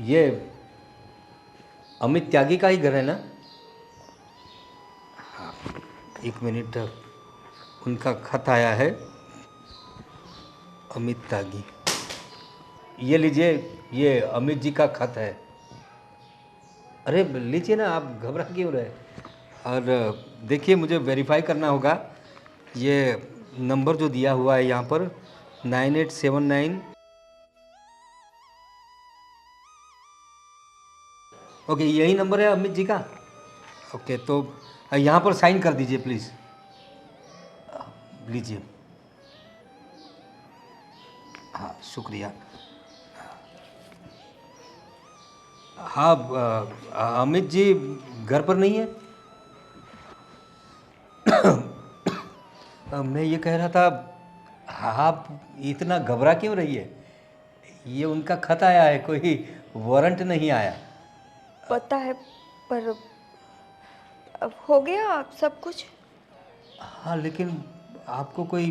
ये अमित त्यागी का ही घर है ना? हाँ, 1 मिनट, उनका खत आया है। अमित त्यागी, ये लीजिए, ये अमित जी का खत है। अरे लीजिए ना, आप घबरा क्यों रहे? और देखिए, मुझे वेरीफाई करना होगा। ये नंबर जो दिया हुआ है यहाँ पर 9879। ओके, यही नंबर है अमित जी का। ओके, तो यहाँ पर साइन कर दीजिए प्लीज़। लीजिए। हाँ, शुक्रिया। हाँ, अमित जी घर पर नहीं है। मैं ये कह रहा था, आप इतना घबरा क्यों रही है? ये उनका खत आया है, कोई वारंट नहीं आया। पता है, पर अब हो गया सब कुछ। हाँ, लेकिन आपको कोई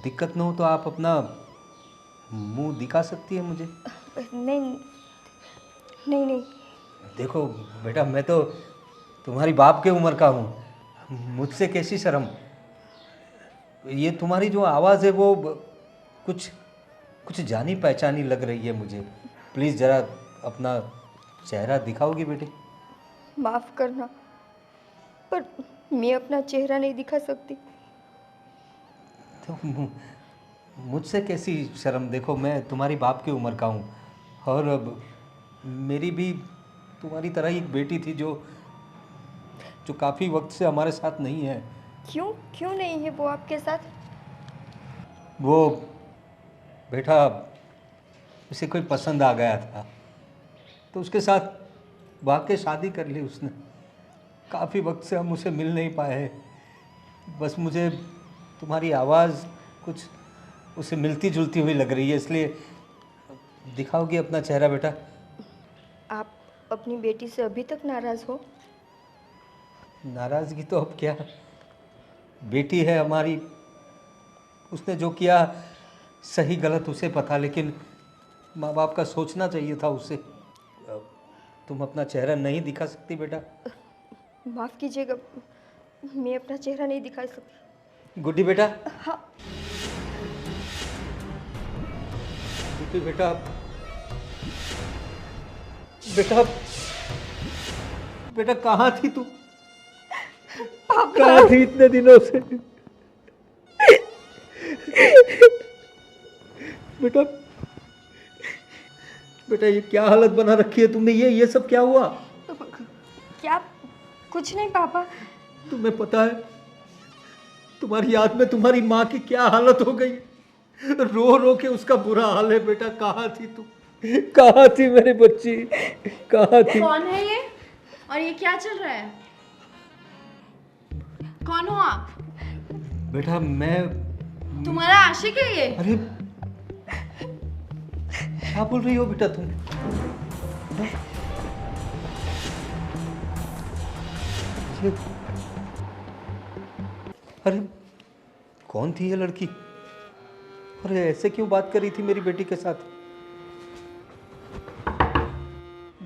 दिक्कत न हो तो आप अपना मुंह दिखा सकती है मुझे। नहीं नहीं नहीं। देखो बेटा, मैं तो तुम्हारी बाप के उम्र का हूँ, मुझसे कैसी शर्म। ये तुम्हारी जो आवाज़ है वो कुछ कुछ जानी पहचानी लग रही है मुझे। प्लीज़ ज़रा अपना चेहरा दिखाओगी बेटी? माफ़ करना, पर मैं अपना चेहरा नहीं दिखा सकती। तो मुझसे कैसी शर्म? देखो, मैं तुम्हारी बाप की उम्र का हूँ, और अब मेरी भी तुम्हारी तरह ही एक बेटी थी जो जो काफ़ी वक्त से हमारे साथ नहीं है। क्यों क्यों नहीं है वो आपके साथ? वो बेटा, उसे कोई पसंद आ गया था, तो उसके साथ वाकई शादी कर ली उसने। काफ़ी वक्त से हम उसे मिल नहीं पाए। बस मुझे तुम्हारी आवाज़ कुछ उसे मिलती जुलती हुई लग रही है, इसलिए दिखाओगी अपना चेहरा बेटा? आप अपनी बेटी से अभी तक नाराज़ हो? नाराज़गी तो अब क्या, बेटी है हमारी, उसने जो किया सही गलत उसे पता, लेकिन माँ बाप का सोचना चाहिए था उसे। तुम अपना चेहरा नहीं दिखा सकती बेटा? माफ़ कीजिएगा, मैं अपना चेहरा नहीं दिखा सकती। गुड्डी बेटा, हाँ। गुड्डी बेटा, बेटा, बेटा कहाँ थी तू? कहाँ थी इतने दिनों से? बेटा, बेटा ये क्या हालत बना रखी है तुमने? ये सब क्या हुआ? क्या? कुछ नहीं पापा। तुम्हें पता है तुम्हारी याद में तुम्हारी माँ की क्या हालत हो गई? रो रो के उसका बुरा हाल है। बेटा कहाँ थी तू? कहाँ थी मेरी बच्ची? कहाँ थी? कौन है ये और ये क्या चल रहा है? कौन हो आप? बेटा मैं तुम्हारा आशिक है ये? अरे क्या बोल रही हो बेटा तुम? ये अरे कौन थी ये लड़की? अरे ऐसे क्यों बात कर रही थी मेरी बेटी के साथ?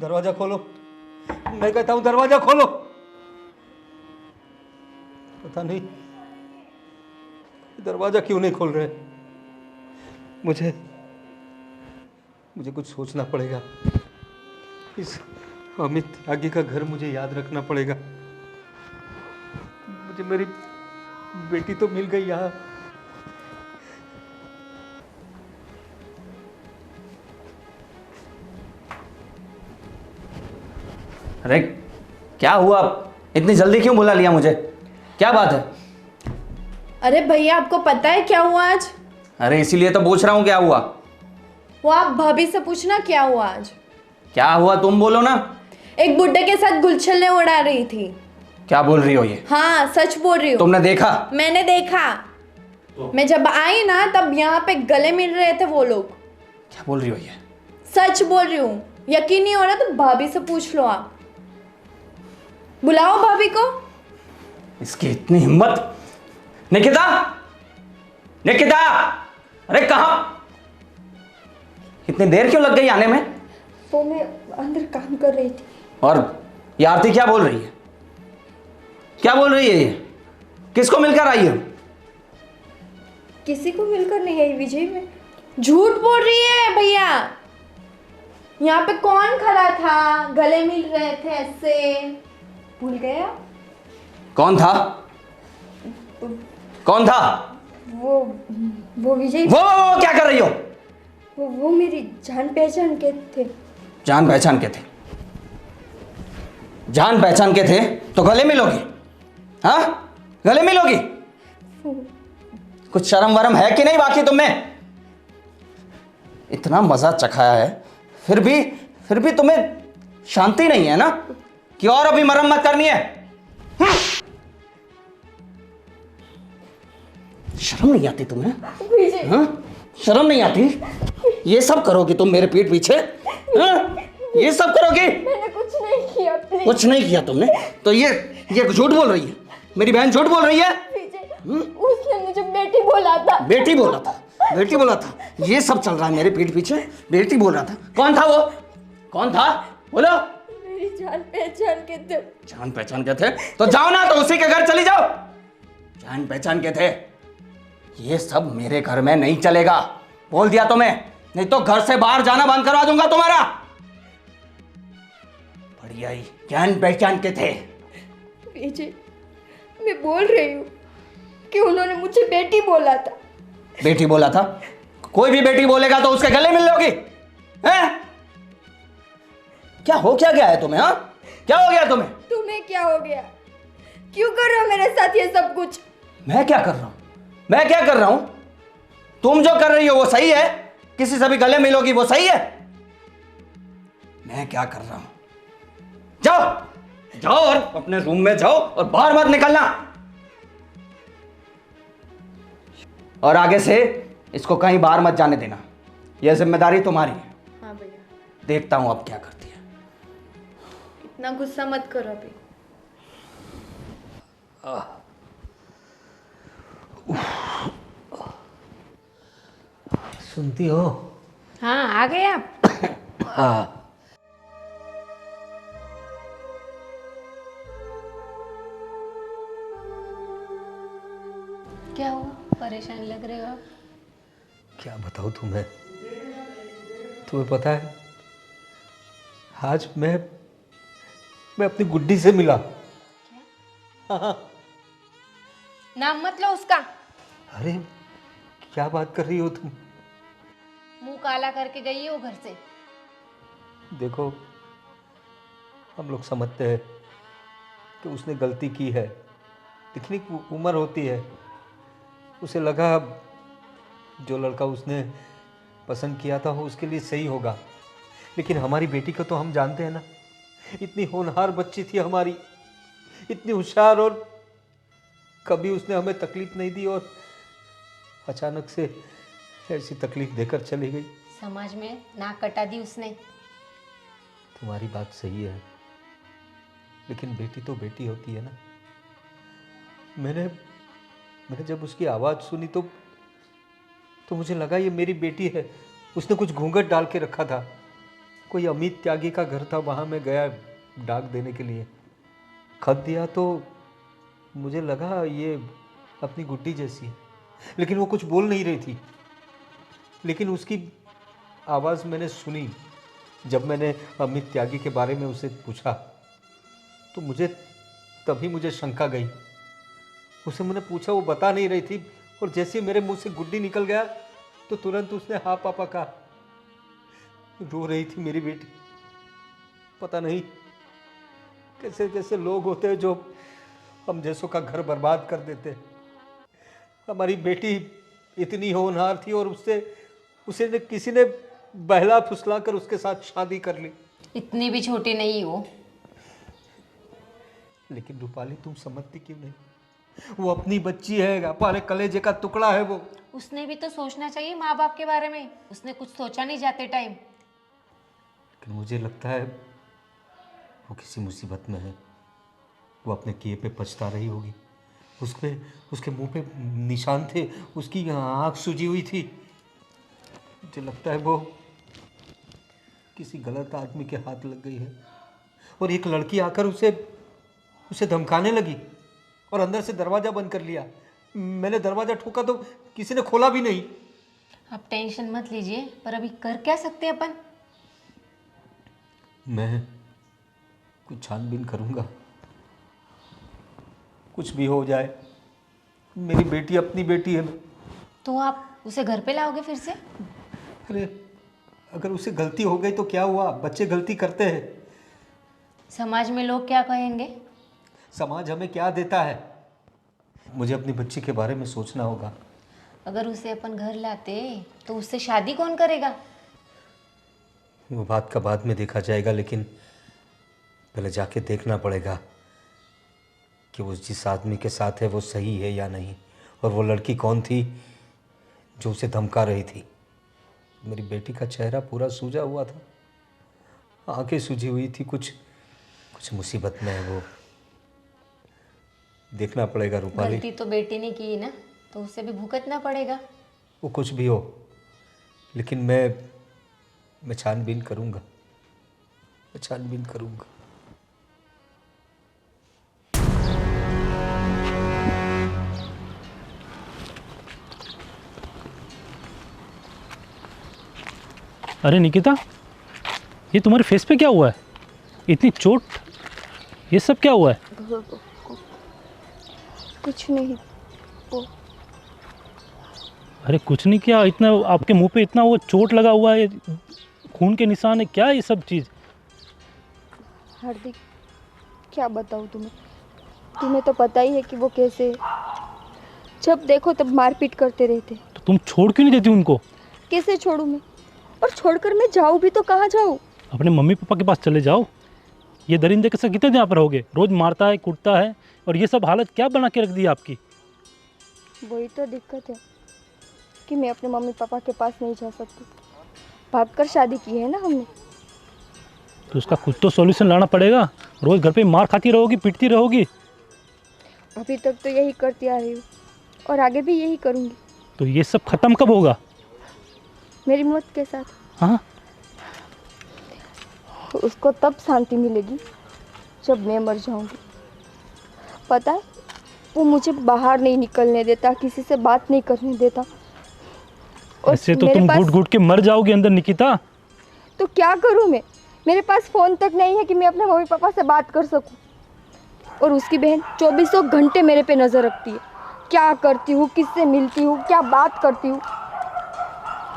दरवाजा खोलो, मैं कहता हूं दरवाजा खोलो। पता नहीं दरवाजा क्यों नहीं खोल रहे। मुझे कुछ सोचना पड़ेगा। इस अमित त्यागी का घर मुझे याद रखना पड़ेगा। मुझे मेरी बेटी तो मिल गई यहाँ। अरे क्या हुआ? इतनी जल्दी क्यों बुला लिया मुझे? क्या बात है? अरे भैया, आपको पता है क्या हुआ आज? अरे इसीलिए तो पूछ रहा हूँ क्या हुआ। वो आप भाभी से पूछना क्या हुआ आज। क्या हुआ तुम बोलो ना। एक बुड्ढे के साथ गुलछल्ले उड़ा रही थी। क्या बोल रही हो ये? हाँ, सच बोल रही हूँ। तुमने देखा? मैंने देखा। मैं जब आई ना तब यहाँ पे गले मिल रहे थे वो लोग। क्या बोल रही हो ये? सच बोल रही हूँ। यकीन नहीं हो रहा तो भाभी से पूछ लो आप। बुलाओ भाभी को। इसकी इतनी हिम्मत। निकिता, निकिता, अरे कहाँ? इतनी देर क्यों लग गई आने में? वो मैं अंदर काम कर रही थी। और ये आरती क्या बोल रही है? क्या बोल रही है ये? किसको मिलकर आई है? किसी को मिलकर नहीं आई विजय। में झूठ बोल रही है भैया। यहाँ पे कौन खड़ा था, गले मिल रहे थे ऐसे, भूल गया? कौन था? कौन था? वो विजय। वो क्या कर रही हो? वो मेरी जान पहचान के थे। जान पहचान के थे? जान पहचान के थे तो गले मिलोगी? हाँ, गले मिलोगी? कुछ शर्म वरम है कि नहीं बाकी तुम्हें? इतना मजा चखाया है, फिर भी तुम्हें शांति नहीं है ना कि और अभी मरम्मत करनी है? शर्म नहीं आती तुम्हें? विजय। हाँ? शर्म नहीं आती? ये सब करोगी तुम मेरे पीठ पीछे? हाँ? ये सब करोगी? मैंने कुछ नहीं किया। प्लीज। कुछ नहीं किया तुमने तो ये झूठ बोल रही है। मेरी बहन झूठ बोल रही है। विजय, उसने मुझे बेटी बोला था। बेटी बोला था? बेटी बोला था? ये सब चल रहा है मेरे पीठ पीछे? बेटी बोल रहा था? कौन था वो? कौन था? बोलो। मेरी जान पहचान के थे। जान पहचान के थे तो जाओ ना, तो उसी के घर चली जाओ। जान पहचान के थे? ये सब मेरे घर में नहीं चलेगा, बोल दिया तुम्हें, नहीं तो घर से बाहर जाना बंद करवा दूंगा तुम्हारा। बढ़िया ही जान पहचान के थे। विजय, मैं बोल रही हूँ कि उन्होंने मुझे बेटी बोला था। बेटी बोला था? कोई भी बेटी बोलेगा तो उसके गले मिल लोगी? हैं? क्या हो क्या गया है तुम्हें? हाँ, क्या हो गया तुम्हें? तुम्हें क्या हो गया? क्यों कर रहे हो मेरे साथ ये सब कुछ? मैं क्या कर रहा हूं? मैं क्या कर रहा हूं? तुम जो कर रही हो वो सही है? किसी से भी गले मिलोगी वो सही है? मैं क्या कर रहा हूं? जाओ जाओ और अपने रूम में जाओ और बाहर मत निकलना। और आगे से इसको कहीं बाहर मत जाने देना, यह जिम्मेदारी तुम्हारी है। हाँ भैया। देखता हूं अब क्या करती है। इतना गुस्सा मत करो अभी। सुनती हो? हाँ, आ गए आप? हाँ। क्या हुआ, परेशान लग रहे हो आप? क्या बताऊँ तुम्हें? तुम्हें पता है, आज मैं अपनी गुड्डी से मिला। हाँ। नाम मत लो उसका। अरे क्या बात कर रही हो तुम? मुंह काला करके गई है वो घर से। देखो, हम लोग समझते हैं कि उसने गलती की है, लेकिन एक उम्र होती है, उसे लगा जो लड़का उसने पसंद किया था वो उसके लिए सही होगा। लेकिन हमारी बेटी को तो हम जानते हैं ना, इतनी होनहार बच्ची थी हमारी, इतनी होशियार, और कभी उसने हमें तकलीफ नहीं दी, और अचानक से ऐसी तकलीफ देकर चली गई। समाज में नाक कटा दी उसने। तुम्हारी बात सही है, लेकिन बेटी तो बेटी होती है ना। मैंने जब उसकी आवाज़ सुनी तो मुझे लगा ये मेरी बेटी है। उसने कुछ घूंघट डाल के रखा था, कोई अमित त्यागी का घर था, वहाँ मैं गया डाक देने के लिए, खत दिया तो मुझे लगा ये अपनी गुड्डी जैसी है, लेकिन वो कुछ बोल नहीं रही थी। लेकिन उसकी आवाज़ मैंने सुनी जब मैंने अमित त्यागी के बारे में उसे पूछा, तो तभी मुझे शंका गई। उसे मैंने पूछा, वो बता नहीं रही थी, और जैसे ही मेरे मुंह से गुड्डी निकल गया तो तुरंत उसने हाँ पापा कहा। रो रही थी मेरी बेटी। पता नहीं कैसे कैसे लोग होते हैं जो हम जैसों का घर बर्बाद कर देते हैं। हमारी बेटी इतनी होनहार थी और उसे किसी ने बहला फुसला कर उसके साथ शादी कर ली। इतनी भी छोटी नहीं हो। लेकिन रूपाली, तुम समझती क्यों नहीं? वो अपनी बच्ची है, हमारे कलेजे का टुकड़ा है वो। उसने भी तो सोचना चाहिए माँ बाप के बारे में। उसने कुछ सोचा नहीं जाते टाइम। लेकिन मुझे लगता है वो किसी मुसीबत में है। वो अपने किए पे पछता रही होगी। उसके मुंह पे निशान थे, उसकी आँख सूजी हुई थी। मुझे लगता है वो किसी गलत आदमी के हाथ लग गई है और एक लड़की आकर उसे धमकाने लगी और अंदर से दरवाज़ा बंद कर लिया। मैंने दरवाज़ा ठोका तो किसी ने खोला भी नहीं। आप टेंशन मत लीजिए, पर अभी कर क्या सकते हैं अपन? मैं कुछ छानबीन करूँगा, कुछ भी हो जाए, मेरी बेटी अपनी बेटी है। तो आप उसे घर पे लाओगे फिर से? अरे अगर उसे गलती हो गई तो क्या हुआ, बच्चे गलती करते हैं। समाज में लोग क्या कहेंगे? समाज हमें क्या देता है? मुझे अपनी बच्ची के बारे में सोचना होगा। अगर उसे अपन घर लाते तो उससे शादी कौन करेगा? वो बात का बाद में देखा जाएगा, लेकिन पहले जाके देखना पड़ेगा कि वो जिस आदमी के साथ है वो सही है या नहीं, और वो लड़की कौन थी जो उसे धमका रही थी। मेरी बेटी का चेहरा पूरा सूजा हुआ था, आंखें सूजी हुई थी, कुछ मुसीबत में है। वो देखना पड़ेगा रूपाली। गलती तो बेटी ने की ना, तो उसे भी भुगतना पड़ेगा। वो कुछ भी हो, लेकिन मैं छानबीन करूँगा, मैं छानबीन करूँगा। अरे निकिता, ये तुम्हारे फेस पे क्या हुआ है? इतनी चोट, ये सब क्या हुआ है? कुछ नहीं। वो अरे कुछ नहीं, क्या इतना आपके मुंह पे इतना वो चोट लगा हुआ है, खून के निशान है, क्या ये सब चीज़? हार्दिक, क्या बताऊँ तुम्हें तो पता ही है कि वो कैसे, जब देखो तब मारपीट करते रहते। तो तुम छोड़ क्यों नहीं देती उनको? कैसे छोड़ूं मैं? और छोड़कर मैं जाऊँ भी तो कहाँ जाऊँ? अपने मम्मी पापा के पास चले जाओ। ये दरिंदे के साथ कितने दिन यहाँ पर रहोगे? रोज़ मारता है, कूटता है, और ये सब हालत क्या बना के रख दी आपकी? वही तो दिक्कत है कि मैं अपने मम्मी पापा के पास नहीं जा सकती। भागकर शादी की है ना हमने। तो उसका कुछ तो सॉल्यूशन लाना पड़ेगा। रोज़ घर पे मार खाती रहोगी, पिटती रहोगी। अभी तक तो यही करती आ रही हूँ और आगे भी यही करूँगी। तो ये सब ख़त्म कब होगा? मेरी मौत के साथ। हाँ, उसको तब शांति मिलेगी जब मैं मर जाऊंगी। पता है, वो मुझे बाहर नहीं निकलने देता, किसी से बात नहीं करने देता। और ऐसे तो तुम घुट घुट के मर जाओगी अंदर निकिता। तो क्या करूं मैं? मेरे पास फ़ोन तक नहीं है कि मैं अपने मम्मी पापा से बात कर सकूं। और उसकी बहन 24 घंटे मेरे पे नज़र रखती है, क्या करती हूँ, किससे मिलती हूँ, क्या बात करती हूँ।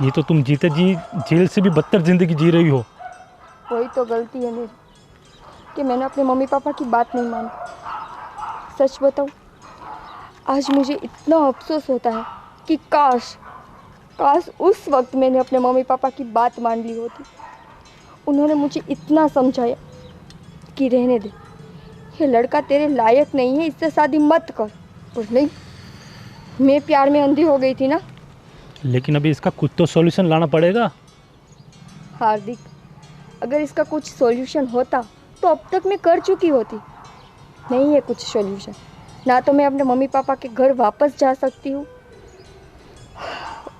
ये तो तुम जीते जी जेल से भी बदतर ज़िंदगी जी रही हो। वही तो गलती है मेरी कि मैंने अपने मम्मी पापा की बात नहीं मानी। सच बताऊं, आज मुझे इतना अफसोस होता है कि काश उस वक्त मैंने अपने मम्मी पापा की बात मान ली होती। उन्होंने मुझे इतना समझाया कि रहने दे, ये लड़का तेरे लायक नहीं है, इससे शादी मत कर। और नहीं, मैं प्यार में अंधी हो गई थी ना। लेकिन अभी इसका कुछ तो सॉल्यूशन लाना पड़ेगा। हार्दिक, अगर इसका कुछ सॉल्यूशन होता तो अब तक मैं कर चुकी होती। नहीं है कुछ सॉल्यूशन। ना तो मैं अपने मम्मी पापा के घर वापस जा सकती हूँ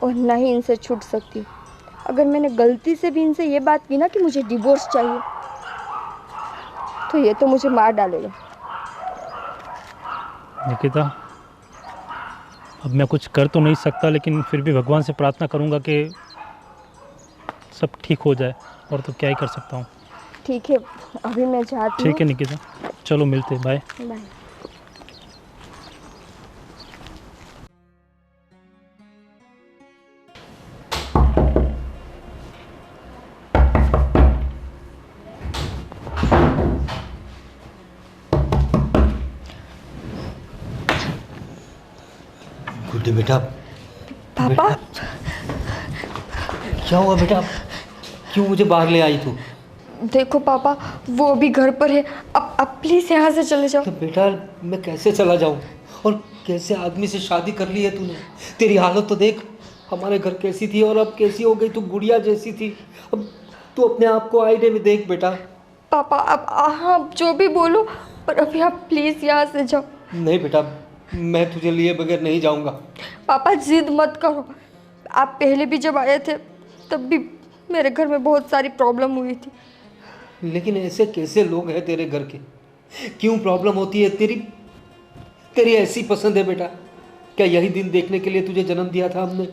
और ना ही इनसे छूट सकती हूँ। अगर मैंने गलती से भी इनसे ये बात की ना कि मुझे डिवोर्स चाहिए, तो ये तो मुझे मार डालेगा। निकिता, अब मैं कुछ कर तो नहीं सकता, लेकिन फिर भी भगवान से प्रार्थना करूंगा कि सब ठीक हो जाए, और तो क्या ही कर सकता हूँ। ठीक है, अभी मैं जाती हूँ। ठीक है निकिता, चलो मिलते, बाय। बाय। गुड्डी बेटा। पापा, क्या हुआ बेटा? क्यों मुझे बाहर ले आई तू? देखो पापा, वो अभी घर पर है। अब प्लीज़ यहाँ से चले जाओ। तो बेटा मैं कैसे चला जाऊँ? और कैसे आदमी से शादी कर ली है तूने? तेरी हालत तो देख, हमारे घर कैसी थी और अब कैसी हो गई। तू गुड़िया जैसी थी, अब तू अपने आप को आईने में देख बेटा। पापा, अब हाँ जो भी बोलो, पर अभी आप प्लीज़ यहाँ से जाओ। नहीं बेटा, मैं तुझे लिए बगैर नहीं जाऊँगा। पापा जिद मत करो। आप पहले भी जब आए थे तब भी मेरे घर में बहुत सारी प्रॉब्लम हुई थी। लेकिन ऐसे कैसे लोग हैं तेरे घर के? क्यों प्रॉब्लम होती है? तेरी तेरी ऐसी पसंद है बेटा? क्या यही दिन देखने के लिए तुझे जन्म दिया था हमने?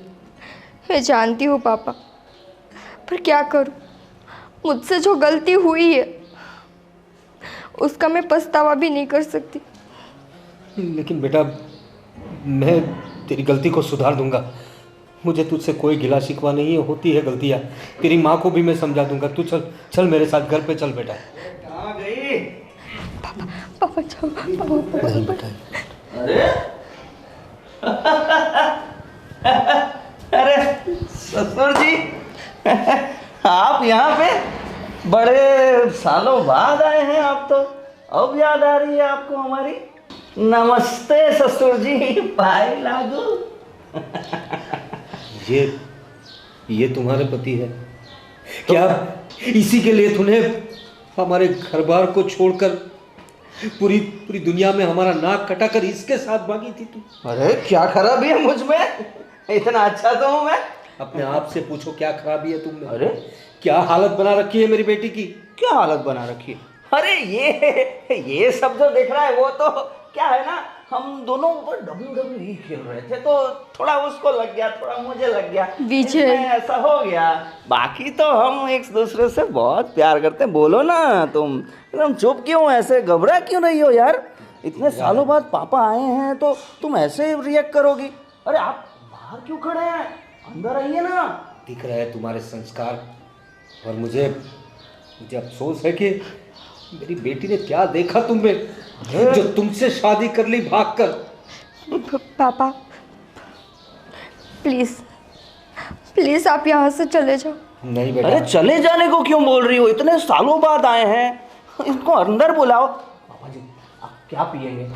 मैं जानती हूँ पापा, पर क्या करूँ, मुझसे जो गलती हुई है उसका मैं पछतावा भी नहीं कर सकती। लेकिन बेटा, मैं तेरी गलती को सुधार दूंगा। मुझे तुझसे कोई गिला शिकवा नहीं है, होती है गलतियाँ। तेरी माँ को भी मैं समझा दूंगा। तू चल चल मेरे साथ घर पे चल बेटा। कहाँ गई? पापा जाओ, पापा नहीं बेटा। अरे अरे ससुर जी, आप यहाँ पे बड़े सालों बाद आए हैं। आप तो अब याद आ रही है आपको हमारी। नमस्ते ससुर जी, पाए लागू। ये तुम्हारे पति है क्या? इसी के लिए तूने हमारे घर बार को छोड़कर पूरी पूरी दुनिया में हमारा नाक कटाकर इसके साथ भागी थी तू? अरे क्या खराबी है मुझ में? इतना अच्छा तो हूँ मैं। अपने आप से पूछो, क्या खराबी है तुम में? अरे क्या हालत बना रखी है मेरी बेटी की? क्या हालत बना रखी है? अरे ये सब जो देख रहा है वो तो क्या है ना, हम दोनों ऊपर WWE खेल रहे थे तो थोड़ा उसको लग गया, थोड़ा मुझे लग गया, विजय। इसमें ऐसा हो गया। बाकी तो हम एक दूसरे से बहुत प्यार करते हैं। बोलो ना, तुम एकदम चुप क्यों, ऐसे घबरा क्यों रही हो यार? इतने सालों बाद पापा आए हैं तो तुम ऐसे रिएक्ट करोगी? अरे आप बाहर क्यों खड़े हैं, अंदर आइए ना। दिख रहे हैं तुम्हारे संस्कार, और मुझे अफसोस है कि मेरी बेटी ने क्या देखा तुम में जो तुमसे शादी कर ली भागकर। पापा प्लीज़ प्लीज़ आप यहाँ से चले जाओ। नहीं बेटा। अरे चले जाने को क्यों बोल रही हो? इतने सालों बाद आए हैं, इनको अंदर बुलाओ। पापा जी आप क्या पिएंगे?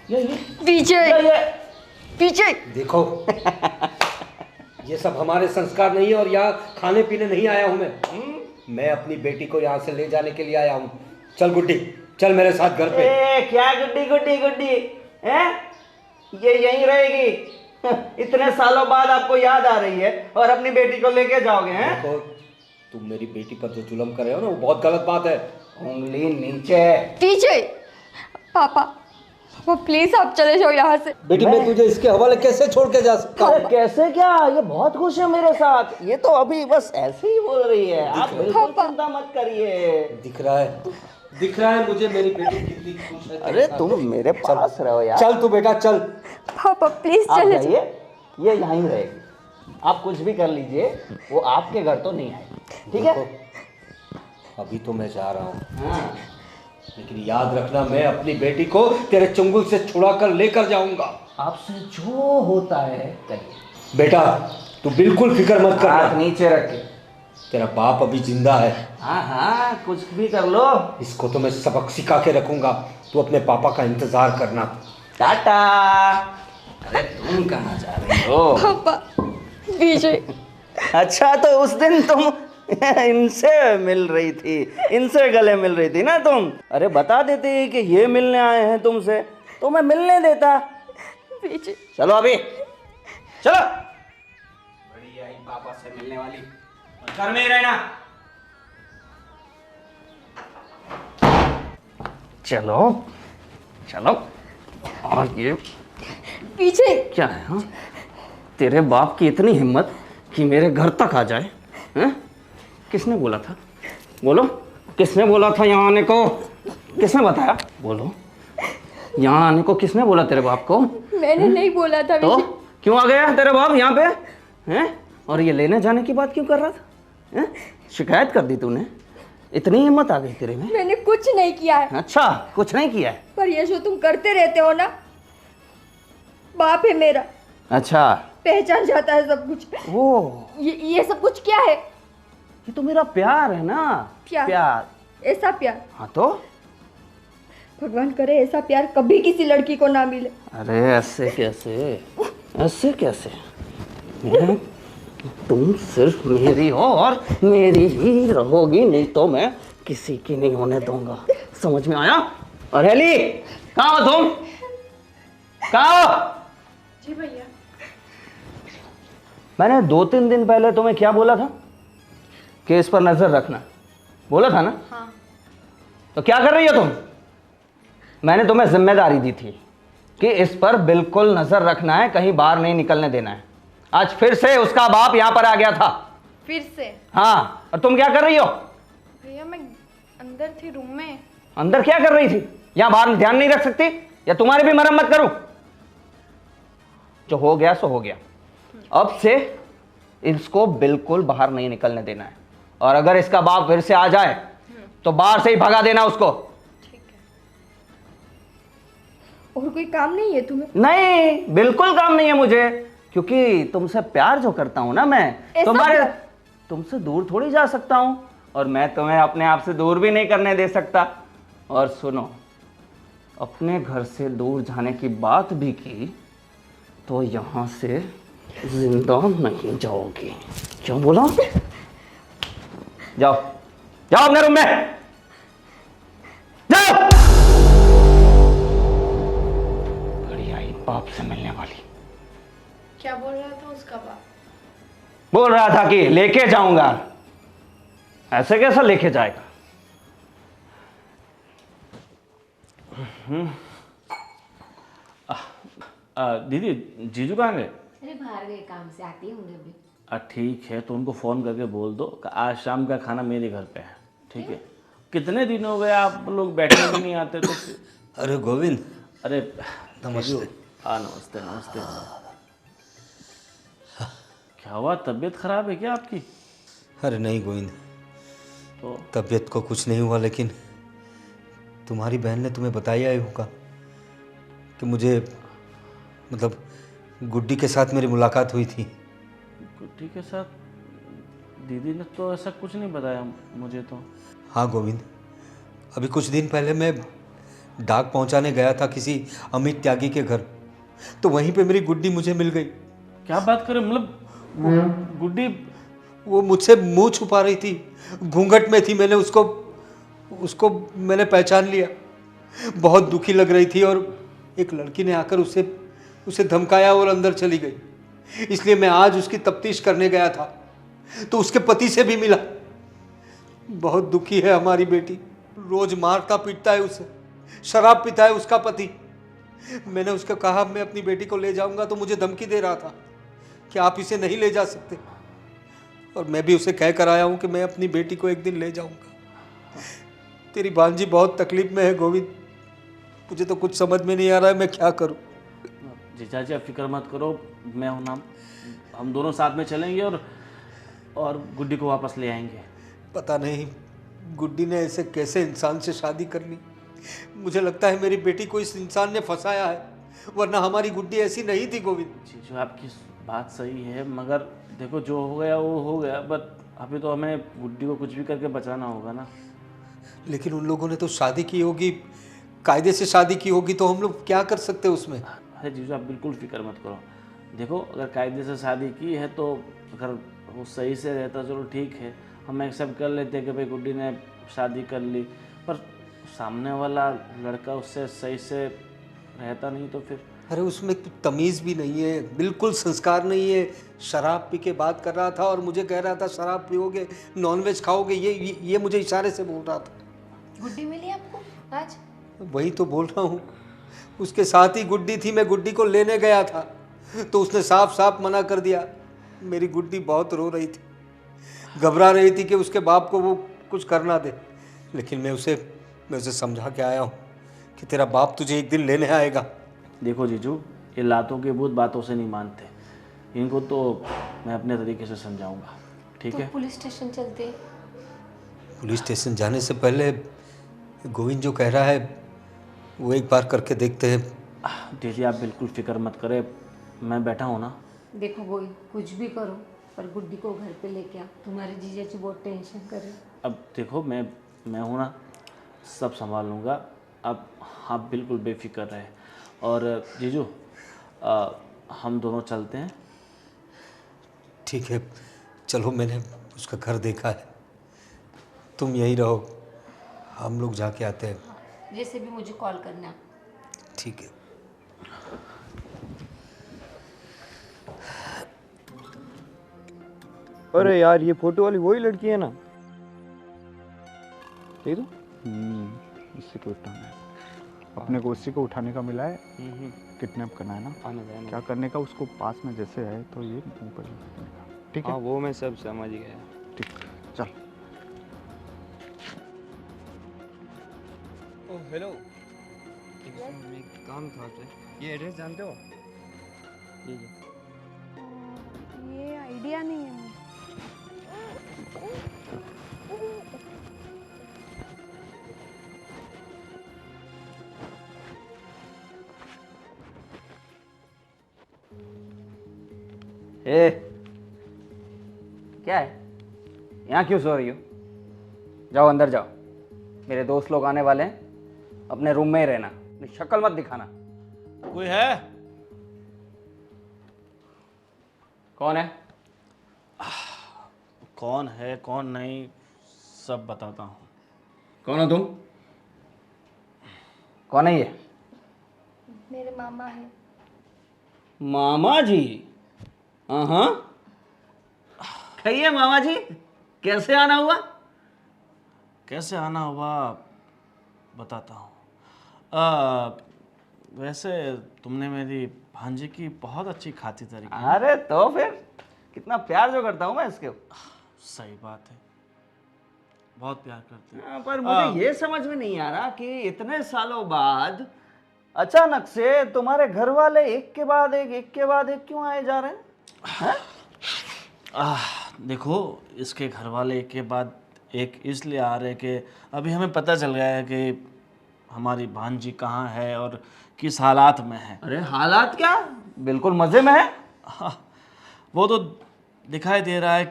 ये विजय, विजय देखो, ये सब हमारे संस्कार नहीं है, और यहाँ खाने पीने नहीं आया हूँ मैं अपनी बेटी को यहाँ से ले जाने के लिए आया हूँ। चल गुड्डी, चल मेरे साथ घर पे। क्या गुड्डी गुड्डी गुड्डी हैं? ये यहीं रहेगी? इतने सालों बाद आपको याद आ रही है और अपनी बेटी को लेके जाओगे हैं? देखो, तुम मेरी बेटी पर जो जुल्म कर रहे हो ना, वो बहुत गलत बात है। उंगली नीचे। विजय, पापा पापा प्लीज़ आप चले जाओ यहाँ से। बेटी मैं तुझे इसके हवाले कैसे छोड़ के जा सकता अरे हूँ? कैसे क्या, ये बहुत खुश है मेरे साथ। ये तो अभी बस ऐसे ही बोल रही है, आप बिल्कुल चिंता मत करिए। दिख रहा है मुझे मेरी बेटी कितनी खुश है। अरे तुम मेरे पास रहो यार। चल तू बेटा चल। पापा प्लीज़ आप चले जाओ। जाइए, ये यहीं रहेगी। आप कुछ भी कर लीजिए, वो आपके घर तो नहीं आएगी, ठीक है? देखो, अभी तो मैं जा रहा हूँ, लेकिन याद रखना, मैं अपनी बेटी को तेरे चंगुल से छुड़ा कर लेकर जाऊंगा। आपसे जो होता है करिए। बेटा तू बिल्कुल फिक्र मत हाथ कर, नीचे रखे। तेरा बाप अभी जिंदा है। हाँ हाँ कुछ भी कर लो। इसको तो मैं सबक सिखा के रखूंगा। तू अपने पापा का इंतजार करना। टाटा। अरे तुम कहाँ जा रही हो? पापा विजय। अच्छा तो उस दिन तुम इनसे मिल रही थी, इनसे गले मिल रही थी ना तुम? अरे बता देते कि ये मिलने आए हैं तुमसे तो मैं मिलने देता। विजय चलो अभी चलो। बड़ी आई पापा से मिलने वाली, घर में ही रहना। चलो चलो। और ये विजय क्या है? हाँ तेरे बाप की इतनी हिम्मत कि मेरे घर तक आ जाए? हैं? किसने बोला था? बोलो, किसने बोला था यहाँ आने को? किसने बताया? बोलो, यहाँ आने को किसने बोला तेरे बाप को? मैंने नहीं बोला था तो विजय। क्यों आ गया तेरे बाप यहाँ पे? हैं? और ये लेने जाने की बात क्यों कर रहा था? हैं? शिकायत कर दी तूने? इतनी हिम्मत आ गई तेरे में? मैंने कुछ नहीं किया है। अच्छा कुछ नहीं किया है? पर ये जो तुम करते रहते हो ना, बाप है मेरा, अच्छा पहचान जाता है सब कुछ। वो ये सब कुछ क्या है? ये तो मेरा प्यार है ना। प्यार? ऐसा प्यार? हाँ तो भगवान करे ऐसा प्यार कभी किसी लड़की को ना मिले। अरे ऐसे कैसे, ऐसे कैसे? मैं तुम सिर्फ मेरी हो और मेरी ही रहोगी, नहीं तो मैं किसी की नहीं होने दूंगा। समझ में आया? और हेली कहाँ हो तुम? कहाँ हो? जी भैया। मैंने 2-3 दिन पहले तुम्हें क्या बोला था? कि इस पर नजर रखना, बोला था ना? हाँ। तो क्या कर रही हो तुम? मैंने तुम्हें जिम्मेदारी दी थी कि इस पर बिल्कुल नजर रखना है, कहीं बाहर नहीं निकलने देना है। आज फिर से उसका बाप यहां पर आ गया था। फिर से? हाँ, और तुम क्या कर रही हो? भैया मैं अंदर थी रूम में। अंदर क्या कर रही थी? यहां बाहर ध्यान नहीं रख सकती? या तुम्हारी भी मरम्मत करूं? जो हो गया सो हो गया। अब से इसको बिल्कुल बाहर नहीं निकलने देना है, और अगर इसका बाप फिर से आ जाए तो बाहर से ही भगा देना उसको। ठीक है। और कोई काम नहीं है तुम्हें? नहीं, बिल्कुल काम नहीं है मुझे, क्योंकि तुमसे प्यार जो करता हूं ना मैं, तुम्हारे तुमसे दूर थोड़ी जा सकता हूं, और मैं तुम्हें अपने आप से दूर भी नहीं करने दे सकता। और सुनो, अपने घर से दूर जाने की बात भी की तो यहां से जिंदा नहीं जाओगी। क्या बोला? जाओ जाओ अपने रूम में जाओ। बढ़िया ही बाप से मिलने वाली। क्या बोल रहा था उसका बाप? बोल रहा था कि लेके जाऊंगा। ऐसे कैसा लेके जाएगा? दीदी, जीजू कहाँ गए? अरे बाहर गए काम से, आती हूँ उन्हें अभी। ठीक है, तो उनको फ़ोन करके बोल दो कि आज शाम का खाना मेरे घर पे है। ठीक है? कितने दिन हो गए आप लोग बैठने भी नहीं आते तो। अरे गोविंद, अरे नमस्ते। नमस्ते नमस्ते। क्या हुआ, तबीयत खराब है क्या आपकी? अरे नहीं गोविंद, तो तबीयत को कुछ नहीं हुआ, लेकिन तुम्हारी बहन ने तुम्हें बताया ही होगा कि मुझे मतलब गुड्डी के साथ मेरी मुलाकात हुई थी। गुड्डी के साथ? दीदी ने तो ऐसा कुछ नहीं बताया मुझे तो। हाँ गोविंद, अभी कुछ दिन पहले मैं डाक पहुंचाने गया था किसी अमित त्यागी के घर, तो वहीं पे मेरी गुड्डी मुझे मिल गई। क्या बात करें, मतलब गुड्डी? वो मुझसे मुंह छुपा रही थी, घूंघट में थी। मैंने उसको मैंने पहचान लिया। बहुत दुखी लग रही थी, और एक लड़की ने आकर उसे धमकाया और अंदर चली गई। इसलिए मैं आज उसकी तफ्तीश करने गया था, तो उसके पति से भी मिला। बहुत दुखी है हमारी बेटी, रोज मारता पीटता है उसे, शराब पीता है उसका पति। मैंने उसको कहा मैं अपनी बेटी को ले जाऊंगा, तो मुझे धमकी दे रहा था कि आप इसे नहीं ले जा सकते, और मैं भी उसे कह कर आया हूं कि मैं अपनी बेटी को एक दिन ले जाऊंगा। तेरी भांजी बहुत तकलीफ में है गोविंद, मुझे तो कुछ समझ में नहीं आ रहा है मैं क्या करूं। जीजा जी आप फिक्र मत करो, मैं हूं ना, हम दोनों साथ में चलेंगे और गुड्डी को वापस ले आएंगे। पता नहीं गुड्डी ने ऐसे कैसे इंसान से शादी कर ली। मुझे लगता है मेरी बेटी को इस इंसान ने फंसाया है, वरना हमारी गुड्डी ऐसी नहीं थी गोविंद। जीजू आपकी बात सही है, मगर देखो जो हो गया वो हो गया, बट अभी तो हमें गुड्डी को कुछ भी करके बचाना होगा ना। लेकिन उन लोगों ने तो शादी की होगी, कायदे से शादी की होगी, तो हम लोग क्या कर सकते हैं उसमें। अरे जीजू आप बिल्कुल फिक्र मत करो। देखो अगर कायदे से शादी की है तो अगर वो सही से रहता चलो ठीक है, हम एक्सेप्ट कर लेते हैं कि भाई गुड्डी ने शादी कर ली, पर सामने वाला लड़का उससे सही से रहता नहीं तो फिर। अरे उसमें तमीज़ भी नहीं है, बिल्कुल संस्कार नहीं है। शराब पी के बात कर रहा था और मुझे कह रहा था शराब पियोगे, नॉनवेज खाओगे, ये मुझे इशारे से बोल रहा था। गुड्डी मिली आपको आज? वही तो बोल रहा हूँ, उसके साथ ही गुड्डी थी। मैं गुड्डी को लेने गया था तो उसने साफ साफ मना कर दिया। मेरी गुड्डी बहुत रो रही थी, घबरा रही थी कि उसके बाप को वो कुछ करना दे। लेकिन मैं उसे समझा के आया हूँ कि तेरा बाप तुझे एक दिन लेने आएगा। देखो जीजू, ये लातों के भूत बातों से नहीं मानते, इनको तो मैं अपने तरीके से समझाऊंगा। ठीक है? पुलिस स्टेशन चलते। पुलिस स्टेशन जाने से पहले गोविंद जो कह रहा है वो एक बार करके देखते हैं। दीदी आप बिल्कुल फिक्र मत करें, मैं बैठा हूँ ना। देखो गोई, कुछ भी करो पर गुड्डी को घर पे लेके आ। तुम्हारे जीजा जी बहुत टेंशन कर रहे। अब देखो मैं हूँ ना, सब संभाल लूँगा। अब आप बिल्कुल बेफिक्र रहे। और जीजू हम दोनों चलते हैं। ठीक है चलो, मैंने उसका घर देखा है, तुम यहीं रहो, हम लोग जाके आते हैं। जैसे भी मुझे कॉल करना। ठीक है। अरे यार ये फोटो वाली वही लड़की है ना? देख तो। इसी को उठाना है अपने को, उसी को उठाने का मिला है। किडनैप करना है ना, क्या करने का उसको पास में जैसे है तो ये ऊपर करने का, ठीक है? हाँ वो मैं सब समझ गया। ठीक, चल। ओ हेलो, एक काम था आपसे। ये एड्रेस जानते हो? ये आइडिया नहीं है मुझे। ए, क्या है? यहाँ क्यों सो रही हो? जाओ अंदर जाओ, मेरे दोस्त लोग आने वाले हैं, अपने रूम में ही रहना, अपनी शक्ल मत दिखाना। कोई है? कौन है? कौन है कौन नहीं सब बताता हूँ। कौन हो तुम? कौन है ये? मेरे मामा है। मामा जी? हाँ, कहिए मामा जी, कैसे आना हुआ? कैसे आना हुआ बताता हूँ। वैसे तुमने मेरी भांजी की बहुत अच्छी खातिरदारी की। अरे तो फिर कितना प्यार जो करता हूँ मैं इसके। सही बात है, बहुत प्यार करते हैं। पर मुझे ये समझ में नहीं आ रहा कि इतने सालों बाद अचानक से तुम्हारे घर वाले एक के बाद एक क्यों आए जा रहे हैं? देखो, इसके घर वाले एक के बाद एक इसलिए आ रहे कि अभी हमें पता चल गया है कि हमारी भांजी कहाँ है और किस हालात में है। अरे हालात क्या, बिल्कुल मजे में है। हाँ, वो तो दिखाई दे रहा है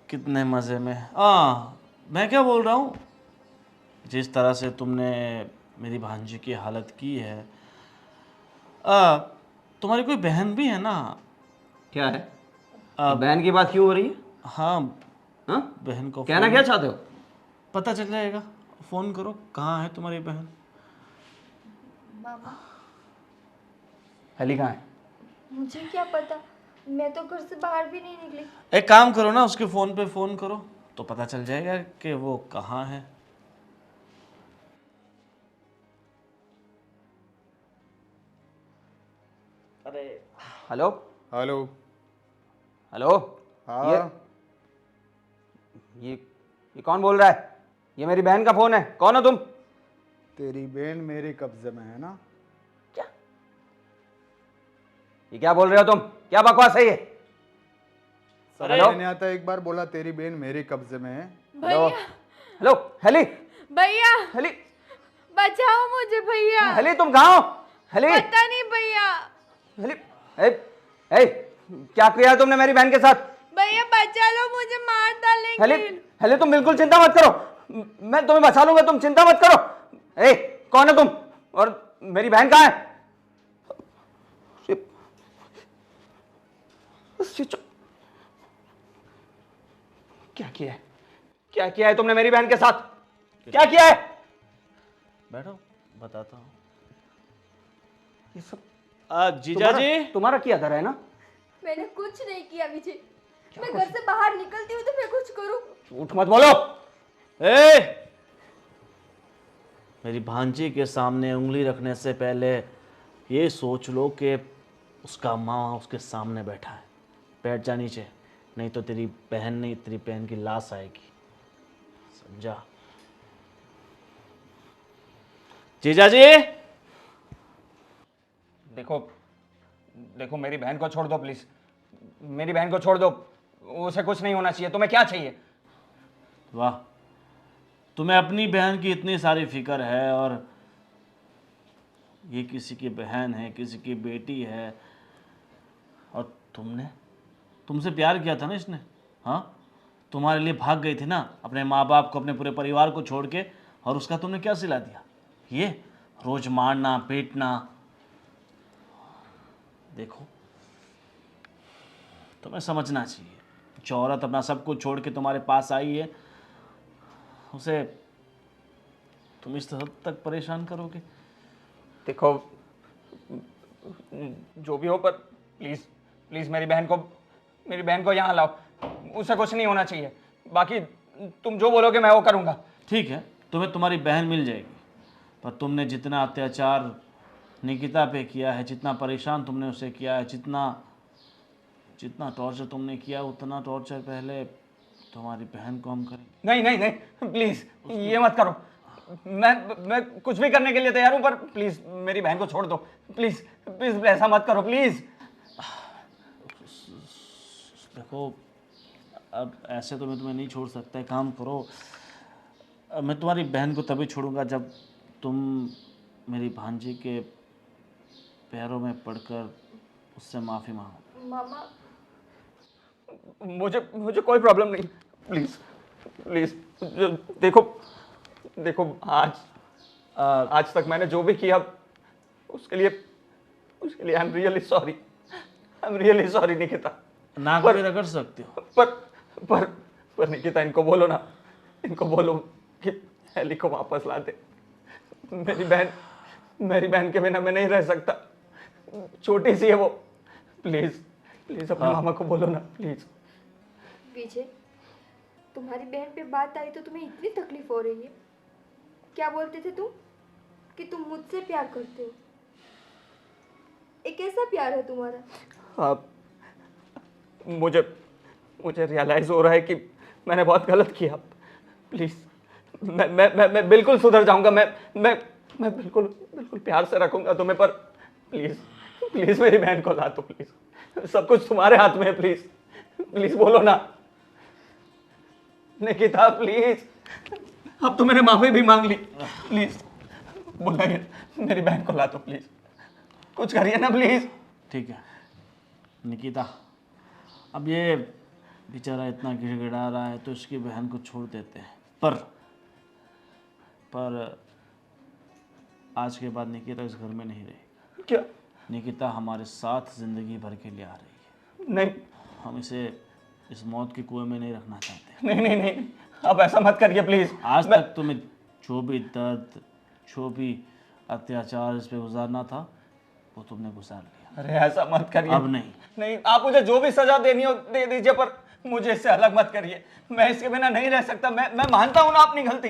कितने मज़े में। मैं क्या बोल रहा हूँ, जिस तरह से तुमने मेरी भांजी की हालत की है, तुम्हारी कोई बहन भी है ना? क्या है? बहन की बात क्यों हो रही है? हाँ, हाँ? बहन को कहना क्या चाहते हो? पता चल जाएगा, फ़ोन करो, कहाँ है तुम्हारी बहन? मामा, हेली कहाँ है? मुझे क्या पता, मैं तो घर से बाहर भी नहीं निकली। एक काम करो ना, उसके फ़ोन पे फ़ोन करो तो पता चल जाएगा कि वो कहाँ है। अरे हेलो हेलो। हेलो। हाँ, ये कौन बोल रहा है? ये मेरी बहन का फोन है, कौन हो तुम? तेरी बहन मेरे कब्जे में है ना? क्या? ये क्या बोल रहे हो तुम? क्या बकवास है ये? समझ नहीं आता, एक बार बोला तेरी बहन मेरे कब्जे में है। हेलो हेलो, हेली भैया हेली बचाओ मुझे भैया। हेली, तुम कहाँ हो? हेली पता नहीं भैया। हेली, ए, क्या किया है तुमने मेरी बहन के साथ? भैया बचा लो मुझे, मार डालेंगे। हेली हेली, तुम बिल्कुल चिंता मत करो, मैं तुम्हें बचा लूंगा, तुम चिंता मत करो। ए, कौन है तुम और मेरी बहन कहाँ है? क्या किया है? क्या किया है तुमने मेरी बहन के साथ? क्या किया है? बैठो, बताता हूँ। ये सब जीजा जी, तुम्हारा किया था, है ना? मैंने कुछ नहीं किया विजय, मैं घर से बाहर निकलती हूँ तो मैं कुछ करूँ। झूठ मत बोलो। मेरी भांजी के सामने उंगली रखने से पहले ये सोच लो कि उसका माँ उसके सामने बैठा है। बैठ जा नीचे, नहीं तो तेरी बहन नहीं, तेरी बहन की लाश आएगी, समझा? जीजा जी, देखो मेरी बहन को छोड़ दो प्लीज, मेरी बहन को छोड़ दो, उसे कुछ नहीं होना चाहिए। तुम्हें क्या चाहिए? वाह, तुम्हें अपनी बहन की इतनी सारी फिक्र है, और ये किसी की बहन है, किसी की बेटी है, और तुमसे प्यार किया था ना इसने। हाँ, तुम्हारे लिए भाग गई थी ना, अपने माँ बाप को, अपने पूरे परिवार को छोड़ के, और उसका तुमने क्या सिला दिया? ये रोज मारना पीटना। देखो, तुम्हें समझना चाहिए, जो औरत अपना सब कुछ छोड़ के तुम्हारे पास आई है, उसे तुम इस हद तक परेशान करोगे? देखो, जो भी हो, पर प्लीज प्लीज मेरी बहन को यहाँ लाओ, उसे कुछ नहीं होना चाहिए। बाकी तुम जो बोलोगे मैं वो करूँगा। ठीक है, तुम्हें तुम्हारी बहन मिल जाएगी, पर तुमने जितना अत्याचार निकिता पे किया है, जितना परेशान तुमने उसे किया है, जितना टॉर्चर तुमने किया, उतना टॉर्चर पहले तुम्हारी बहन को हम करेंगे। नहीं नहीं नहीं, प्लीज ये मत करो। मैं कुछ भी करने के लिए तैयार हूँ, पर प्लीज मेरी बहन को छोड़ दो। प्लीज प्लीज ऐसा मत करो प्लीज। देखो, अब ऐसे तो मैं तुम्हें नहीं छोड़ सकता। एक काम करो, मैं तुम्हारी बहन को तभी छोड़ूंगा जब तुम मेरी भांजी के पैरों में पड़कर उससे माफ़ी मांगो। मामा मुझे कोई प्रॉब्लम नहीं। प्लीज प्लीज देखो आज तक मैंने जो भी किया उसके लिए I am really sorry Nikita. ना कभी रगड़ सकते हो। पर निकिता, इनको बोलो ना, इनको बोलो कि एली को वापस ला दे। मेरी बहन के बिना मैं नहीं रह सकता। छोटी सी है वो। प्लीज अपने मामा को बोलो ना प्लीज। विजय, तुम्हारी बहन पे बात आई तो तुम्हें इतनी तकलीफ हो रही है? क्या बोलते थे तुम कि तुम मुझसे प्यार करते हो? एक ऐसा प्यार है तुम्हारा? हाँ, मुझे रियलाइज हो रहा है कि मैंने बहुत गलत किया। प्लीज मैं बिल्कुल सुधर जाऊंगा। मैं बिल्कुल प्यार से रखूंगा तुम्हें, पर प्लीज मेरी बहन को ला दो प्लीज। सब कुछ तुम्हारे हाथ में है। प्लीज बोलो ना निकिता, प्लीज। अब तो मैंने माफी भी मांग ली। प्लीज बुलाइए मेरी बहन को ला दो प्लीज। कुछ करिए ना प्लीज। ठीक है निकिता, अब ये बेचारा इतना गिड़गिड़ा रहा है तो इसकी बहन को छोड़ देते हैं। पर आज के बाद निकिता इस घर में नहीं रहेगी। क्या? निकिता हमारे साथ जिंदगी भर के लिए आ रही है। नहीं, हम इसे इस मौत के कुएं में नहीं रखना चाहते। नहीं, अब ऐसा मत करिए प्लीज। आज तक तुम्हें जो भी दर्द, जो भी अत्याचार इस पे गुजारना था वो तुमने गुजार लिया। अरे ऐसा मत करिए। अब नहीं। आप मुझे जो भी सजा देनी हो दे दीजिए, पर मुझे इससे अलग मत करिए। मैं इसके बिना नहीं रह सकता। मैं मानता हूँ ना अपनी गलती,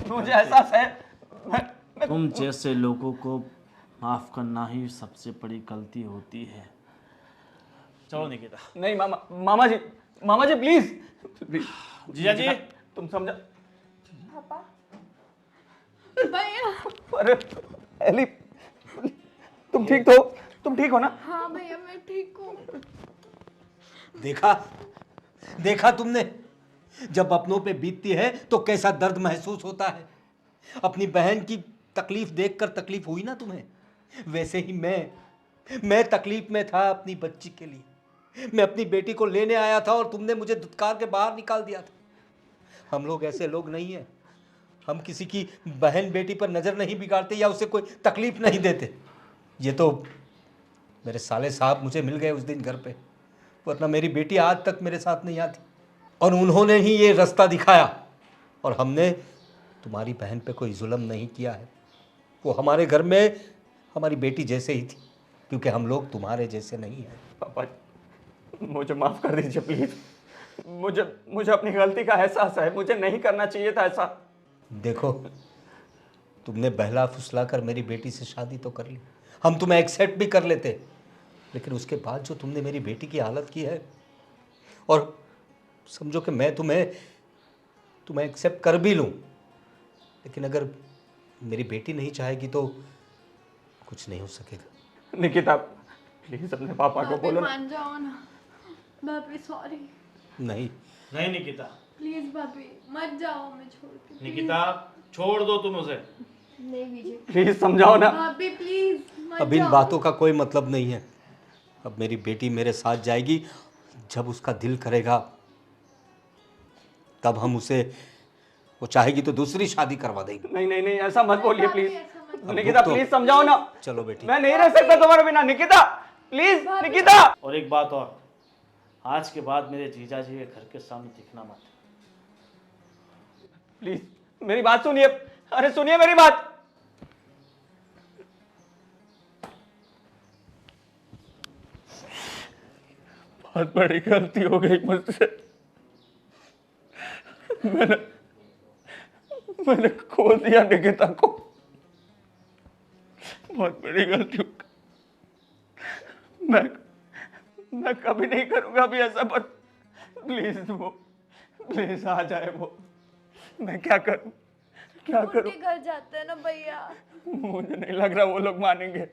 मुझे एहसास है। तुम जैसे लोगों को माफ करना ही सबसे बड़ी गलती होती है। चलो निकिता। नहीं मामा जी प्लीज। जीजा जी, तुम समझा। पापा, भैया। अरे एली, तुम ठीक हो ना? हाँ भैया, मैं ठीक हूँ। देखा तुमने, जब अपनों पे बीतती है तो कैसा दर्द महसूस होता है। अपनी बहन की तकलीफ देखकर तकलीफ हुई ना तुम्हें, वैसे ही मैं तकलीफ में था अपनी बच्ची के लिए। मैं अपनी बेटी को लेने आया था और तुमने मुझे धुतकार के बाहर निकाल दिया था। हम लोग ऐसे लोग नहीं हैं, हम किसी की बहन बेटी पर नज़र नहीं बिगाड़ते या उसे कोई तकलीफ नहीं देते। ये तो मेरे साले साहब मुझे मिल गए उस दिन घर पे, वरना मेरी बेटी आज तक मेरे साथ नहीं आती। और उन्होंने ही ये रास्ता दिखाया, और हमने तुम्हारी बहन पे कोई जुल्म नहीं किया है। वो हमारे घर में हमारी बेटी जैसे ही थी, क्योंकि हम लोग तुम्हारे जैसे नहीं हैं। पापा मुझे माफ कर दीजिए प्लीज। मुझे अपनी गलती का एहसास है। मुझे नहीं करना चाहिए था ऐसा। देखो, तुमने बहला फुसला कर मेरी बेटी से शादी तो कर ली, हम तुम्हें एक्सेप्ट भी कर लेते, लेकिन उसके बाद जो तुमने मेरी बेटी की हालत की है, और समझो कि मैं तुम्हें एक्सेप्ट कर भी लूँ, लेकिन अगर मेरी बेटी नहीं चाहेगी तो कुछ नहीं हो सकेगा। निकिता प्लीज अपने पापा को बोलो ना। मान जाओ ना भाभी, सॉरी। नहीं निकिता, प्लीज भाभी मत जाओ, मैं छोड़ के। निकिता छोड़ दो तुम उसे। नहीं विजय, प्लीज समझाओ ना। भाभी प्लीज मत अब इन जाओ। बातों का कोई मतलब नहीं है। अब मेरी बेटी मेरे साथ जाएगी, जब उसका दिल करेगा तब हम उसे, वो चाहेगी तो दूसरी शादी करवा देंगे। नहीं ऐसा मत बोलिए भाभी, प्लीज। ऐसा मत। निकिता प्लीज समझाओ ना। चलो बेटी। मैं नहीं रह सकता तुम्हारे बिना। निकिता प्लीज। निकिता और एक बात और, आज के बाद मेरे जीजा जी के घर के सामने दिखना मत। प्लीज मेरी बात सुनिए। अरे सुनिए मेरी बात। बहुत बड़ी गलती हो गई मुझसे। मैंने खो दिया निकिता को। बहुत बड़ी गलती हो गई। मैं कभी नहीं करूंगा अभी ऐसा, पर प्लीज आ जाए वो। मैं क्या करूं? उनके घर जाते हैं ना भैया। मुझे नहीं लग रहा वो लोग मानेंगे।